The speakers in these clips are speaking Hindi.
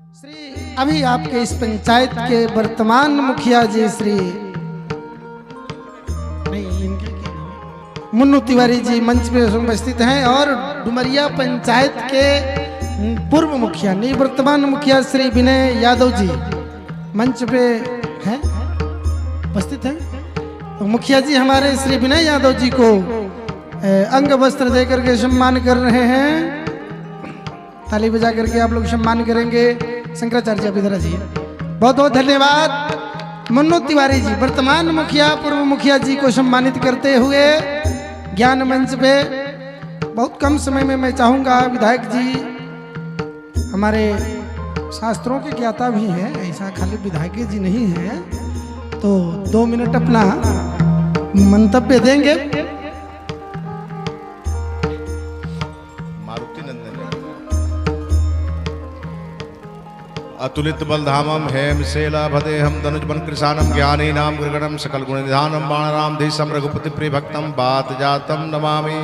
श्री अभी आपके इस पंचायत के वर्तमान मुखिया जी श्री मुन्नू तिवारी जी मंच पे उपस्थित हैं और डुमरिया पंचायत के पूर्व मुखिया नहीं वर्तमान मुखिया श्री विनय यादव जी मंच पे हैं उपस्थित हैं। तो मुखिया जी हमारे श्री विनय यादव जी को अंग वस्त्र देकर के सम्मान कर रहे हैं। ताली बजा करके आप लोग सम्मान करेंगे। शंकराचार्य आप इधर जी बहुत बहुत धन्यवाद। मुन्नू तिवारी जी वर्तमान मुखिया पूर्व मुखिया जी को सम्मानित करते हुए ज्ञान मंच पे बहुत कम समय में मैं चाहूँगा विधायक जी हमारे शास्त्रों के ज्ञाता भी हैं, ऐसा खाली विधायक जी नहीं है, तो 2 मिनट अपना मंतव्य देंगे। मारुति नंदन अतुलित बलधामम हेम शैला भदेहम धनुजबन कृशानम ज्ञानी नाम गृगणम सकल गुण निधानम बाणराम धीशम रघुपति प्रिय भक्तम बात जातम नमामि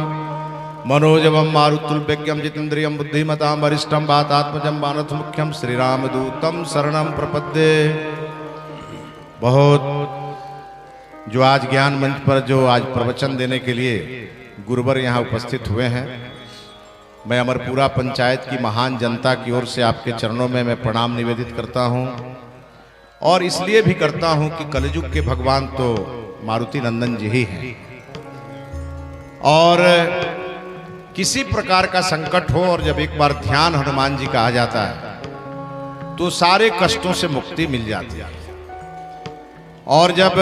मनोजवम मारुतुल्यज्ञम जितेन्द्रियम बुद्धिमताम वरिष्ठम बातात्मजम बानथ मुख्यम श्री राम दूतम शरणम प्रपद्ये। बहुत जो आज ज्ञान मंच पर जो आज प्रवचन देने के लिए गुरुवर यहाँ उपस्थित हुए हैं, मैं अमरपुरा पंचायत की महान जनता की ओर से आपके चरणों में मैं प्रणाम निवेदित करता हूँ। और इसलिए भी करता हूँ कि कलयुग के भगवान तो मारुति नंदन जी ही हैं, और किसी प्रकार का संकट हो और जब एक बार ध्यान हनुमान जी का आ जाता है तो सारे कष्टों से मुक्ति मिल जाती है। और जब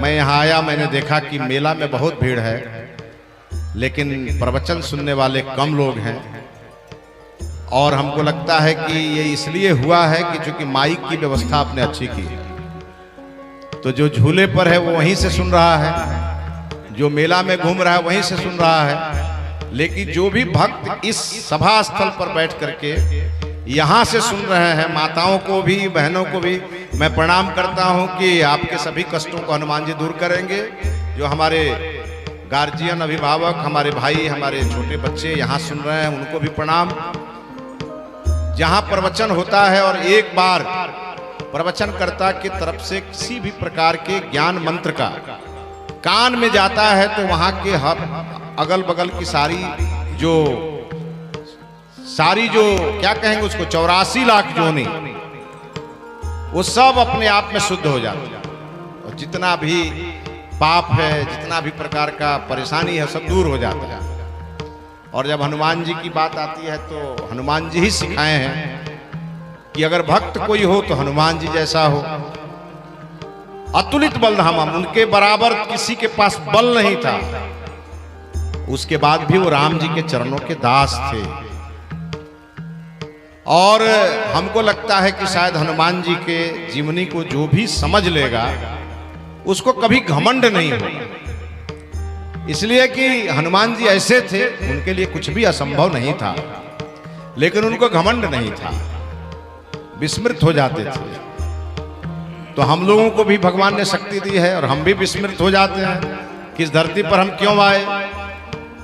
मैं यहाँ आया मैंने देखा कि मेला में बहुत भीड़ है लेकिन प्रवचन सुनने वाले कम लोग हैं, और हमको लगता है कि ये इसलिए हुआ है कि चूंकि माइक की व्यवस्था आपने अच्छी की है, तो जो झूले पर है वो वहीं से सुन रहा है, जो मेला में घूम रहा है वहीं से सुन रहा है। लेकिन जो भी भक्त इस सभा स्थल पर बैठ करके यहाँ से सुन रहे हैं, माताओं को भी बहनों को भी मैं प्रणाम करता हूँ कि आपके सभी कष्टों को हनुमान जी दूर करेंगे। जो हमारे गार्जियन अभिभावक हमारे भाई हमारे छोटे बच्चे यहाँ सुन रहे हैं उनको भी प्रणाम। जहाँ प्रवचन होता है और एक बार प्रवचनकर्ता की तरफ से किसी भी प्रकार के ज्ञान मंत्र का कान में जाता है तो वहाँ के अगल बगल की सारी जो क्या कहेंगे उसको 84 लाख जोनी वो सब अपने आप में शुद्ध हो जाते हैं, और जितना भी पाप है जितना भी प्रकार का परेशानी है सब दूर हो जाता है। और जब हनुमान जी की बात आती है तो हनुमान जी ही सिखाए हैं कि अगर भक्त कोई हो तो हनुमान जी जैसा हो। अतुलित बलधामा, उनके बराबर किसी के पास बल नहीं था, उसके बाद भी वो राम जी के चरणों के दास थे। और हमको लगता है कि शायद हनुमान जी के जीवनी को जो भी समझ लेगा उसको कभी घमंड नहीं होगा, इसलिए कि हनुमान जी ऐसे थे उनके लिए कुछ भी असंभव नहीं था, लेकिन उनको घमंड नहीं था, विस्मृत हो जाते थे। तो हम लोगों को भी भगवान ने शक्ति दी है और हम भी विस्मृत हो जाते हैं किस धरती पर हम क्यों आए,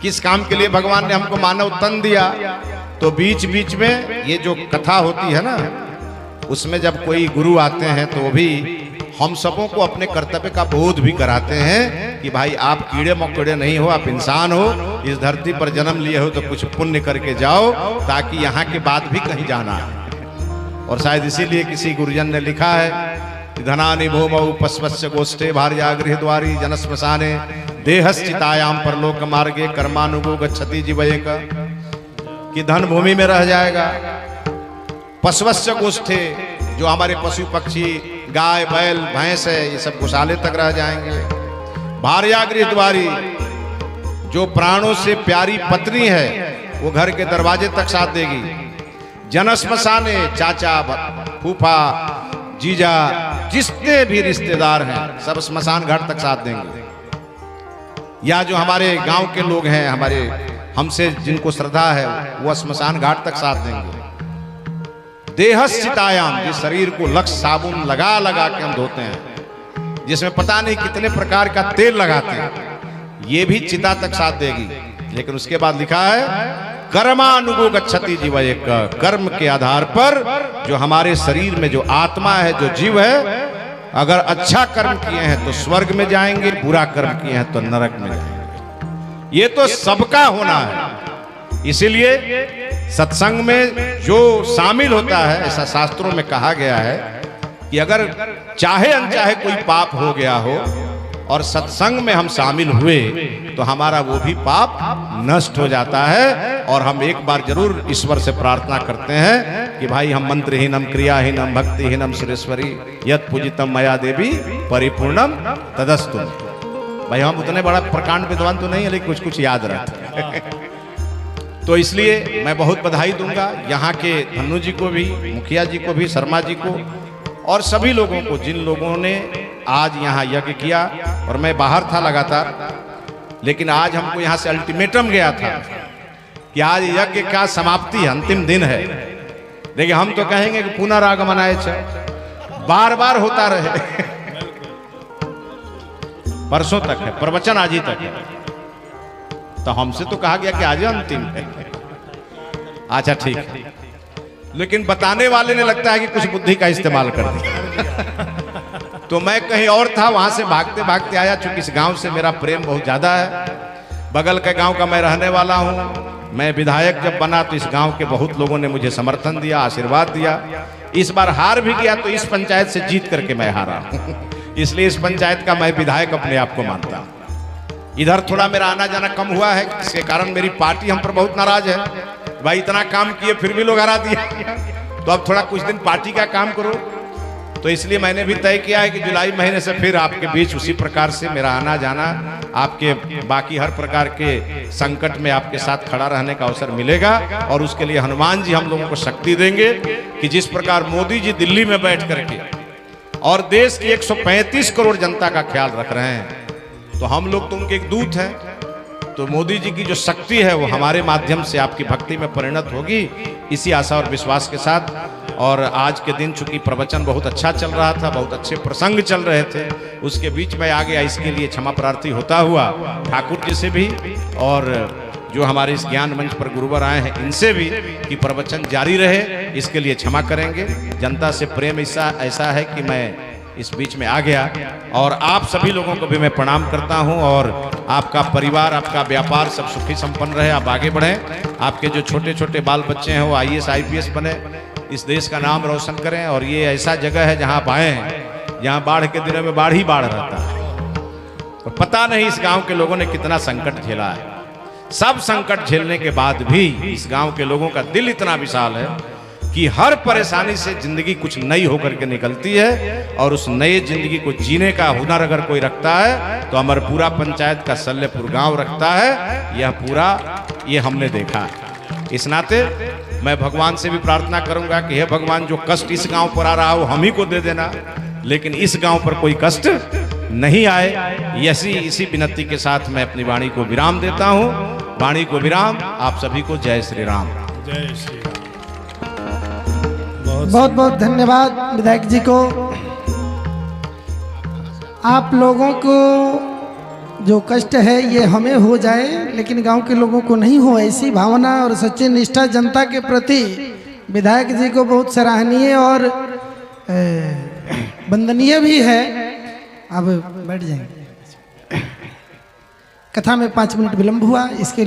किस काम के लिए भगवान ने हमको मानव तन दिया। तो बीच बीच में ये जो कथा होती है ना, उसमें जब कोई गुरु आते हैं तो वो भी हम सबों को अपने कर्तव्य का बोध भी कराते हैं कि भाई आप कीड़े मकोड़े नहीं हो, आप इंसान हो, इस धरती पर जन्म लिए हो तो कुछ पुण्य करके जाओ ताकि यहाँ के बाद भी कहीं जाना है। और शायद इसीलिए किसी गुरुजन ने लिखा है धनानि भूमौ पश्वस्य गोष्ठे भार्यागृह द्वारी जनश्मशाने देहश्चितायाम परलोक मार्गे कर्मानुगो गच्छति जीवयेक, कि धन भूमि में रह जाएगा, पश्वस्य गोष्ठे जो हमारे पशु पक्षी गाय बैल भैंस है ये सब गौशाले तक रह जाएंगे, भार्यागृह द्वारी जो प्राणों से प्यारी पत्नी है वो घर के दरवाजे तक साथ देगी, जनश्मशाने चाचा फूफा जीजा जितने भी रिश्तेदार हैं सब स्मशान घाट तक साथ देंगे। या जो हमारे गांव के लोग हैं हमारे हमसे जिनको श्रद्धा है वो स्मशान घाट तक साथ देंगे। देहश्चितायाम, जिस शरीर को लक्ष्य साबुन लगा लगा के हम धोते हैं, जिसमें पता नहीं कितने प्रकार का तेल लगाते हैं, ये भी चिता तक साथ देगी। लेकिन उसके बाद लिखा है कर्मानुगो गच्छति जीव, एक कर्म के आधार पर जो हमारे शरीर में जो आत्मा है, जो जीव है, अगर अच्छा कर्म किए हैं तो स्वर्ग में जाएंगे, बुरा कर्म किए हैं तो नरक में जाएंगे। ये तो सबका होना है। इसीलिए सत्संग में जो शामिल होता है, ऐसा शास्त्रों में कहा गया है कि अगर चाहे अनचाहे कोई पाप हो गया हो और सत्संग में हम शामिल हुए तो हमारा वो भी पाप नष्ट हो जाता है। और हम एक बार जरूर ईश्वर से प्रार्थना करते हैं कि भाई हम मंत्रहीनम क्रियाहीनम भक्तिहीनम सुरेश्वरी यत पूजितम मया देवी परिपूर्णम तदस्तु। भाई हम उतने बड़ा प्रकांड विद्वान तो नहीं है, लेकिन कुछ कुछ याद रखते हैं। तो इसलिए मैं बहुत बधाई दूंगा यहाँ के धन्नू जी को भी, मुखिया जी को भी, शर्मा जी को और सभी लोगों को जिन लोगों ने आज यहाँ यज्ञ किया। और मैं बाहर था लगातार, लेकिन आज हमको यहाँ से अल्टीमेटम गया था कि आज यज्ञ का समाप्ति अंतिम दिन है। देखिए हम तो कहेंगे कि पुनरागमनाय च, बार बार होता रहे। परसों तक है प्रवचन, आज ही तक है, तो हमसे तो कहा गया कि आज अंतिम है। अच्छा ठीक है, लेकिन बताने वाले ने लगता है कि कुछ बुद्धि का इस्तेमाल कर दिया। तो मैं कहीं और था, वहां से भागते भागते आया। चूंकि इस गांव से मेरा प्रेम बहुत ज्यादा है, बगल के गांव का मैं रहने वाला हूं। मैं विधायक जब बना तो इस गांव के बहुत लोगों ने मुझे समर्थन दिया, आशीर्वाद दिया। इस बार हार भी गया तो इस पंचायत से जीत करके मैं हारा। इसलिए इस पंचायत का मैं विधायक अपने आप को मानता हूं। इधर थोड़ा मेरा आना जाना कम हुआ है, इसके कारण मेरी पार्टी हम पर बहुत नाराज है। भाई इतना काम किए फिर भी लोग हरा दिए, तो अब थोड़ा कुछ दिन पार्टी का काम करो। तो इसलिए मैंने भी तय किया है कि जुलाई महीने से फिर आपके बीच उसी प्रकार से मेरा आना जाना, आपके बाकी हर प्रकार के संकट में आपके साथ खड़ा रहने का अवसर मिलेगा। और उसके लिए हनुमान जी हम लोगों को शक्ति देंगे कि जिस प्रकार मोदी जी दिल्ली में बैठ करके और देश की 135 करोड़ जनता का ख्याल रख रहे हैं, तो हम लोग तो उनके एक दूत हैं। तो मोदी जी की जो शक्ति है वो हमारे माध्यम से आपकी भक्ति में परिणत होगी, इसी आशा और विश्वास के साथ। और आज के दिन चूंकि प्रवचन बहुत अच्छा चल रहा था, बहुत अच्छे प्रसंग चल रहे थे, उसके बीच में आ गया। इसके लिए क्षमा प्रार्थी होता हुआ ठाकुर जी से भी और जो हमारे इस ज्ञान मंच पर गुरुवर आए हैं इनसे भी कि प्रवचन जारी रहे, इसके लिए क्षमा करेंगे। जनता से प्रेम ऐसा है कि मैं इस बीच में आ गया। और आप सभी लोगों को भी मैं प्रणाम करता हूं। और आपका परिवार, आपका व्यापार सब सुखी संपन्न रहे, आप आगे बढ़ें। आपके जो छोटे छोटे बाल बच्चे हैं वो IAS IPS बने, इस देश का नाम रोशन करें। और ये ऐसा जगह है जहां आप आए हैं, जहां बाढ़ के दिनों में बाढ़ ही बाढ़ रहता है। तो पता नहीं इस गांव के लोगों ने कितना संकट झेला है। सब संकट झेलने के बाद भी इस गांव के लोगों का दिल इतना विशाल है कि हर परेशानी से जिंदगी कुछ नई होकर के निकलती है। और उस नई जिंदगी को जीने का हुनर अगर कोई रखता है तो अमरपुरा पंचायत का सल्लेपुर गांव रखता है। यह पूरा ये हमने देखा है। इस नाते मैं भगवान से भी प्रार्थना करूंगा कि हे भगवान, जो कष्ट इस गांव पर आ रहा हो हम ही को दे देना, लेकिन इस गांव पर कोई कष्ट नहीं आए। इसी विनती के साथ मैं अपनी वाणी को विराम देता हूं। वाणी को विराम। आप सभी को जय श्री राम। जय श्री राम। बहुत बहुत धन्यवाद विधायक जी को। आप लोगों को जो कष्ट है ये हमें हो जाए, लेकिन गांव के लोगों को नहीं हो, ऐसी भावना और सच्ची निष्ठा जनता के प्रति विधायक जी को बहुत सराहनीय और वंदनीय भी है। अब बैठ जाएंगे। कथा में 5 मिनट विलंब हुआ, इसके लिए